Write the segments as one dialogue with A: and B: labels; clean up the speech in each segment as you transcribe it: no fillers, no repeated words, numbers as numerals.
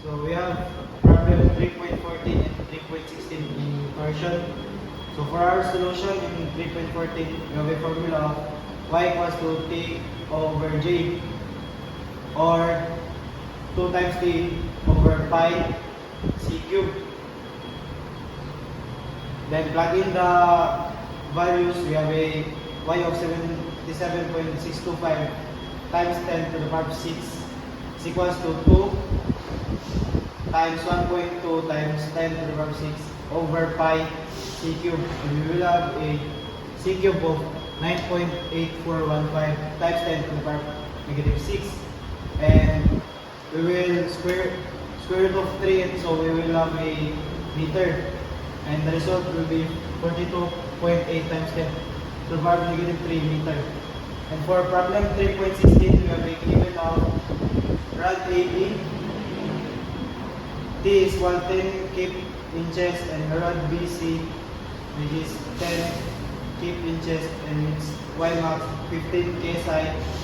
A: So we have problem 3.14 and 3.16 in torsion. So for our solution in 3.14, we have a formula of y equals to t over j, or 2 times t over pi c cube. Then plug in the values. We have a y of 77.625 times 10 to the power of 6 is equals to 2 times 1.2 times 10 to the power of 6 over pi c cube. And we will have a c cube of 9.8415 times 10 to the power of negative 6. And we will square root of 3, and so we will have a meter. And the result will be 42.8 times 10 to the power of negative 3 meter. And for problem 3.16, we have a given of rod AB. T is 110 kip inches, and rod BC, which is 10 kip inches, and its Y max 15 KSI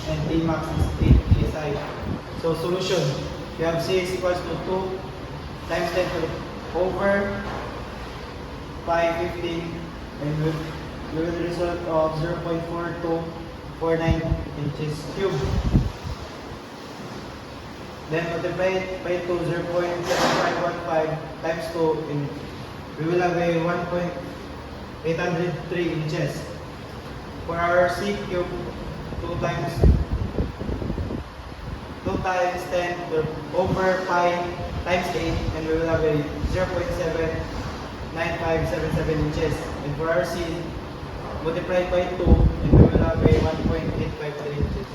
A: and T max is 8 KSI. So solution, we have C is equals to 2 times 10 to the over pi 15, and we will result of 0.4249 inches cube. Then multiply it by 0.7515 times 2, and we will have a 1.803 inches. For our C cube, 2 times 10 over pi times 8, and we will have a 0.79577 inches. And for our C, multiplied by 2, and we will have a 1.853 inches.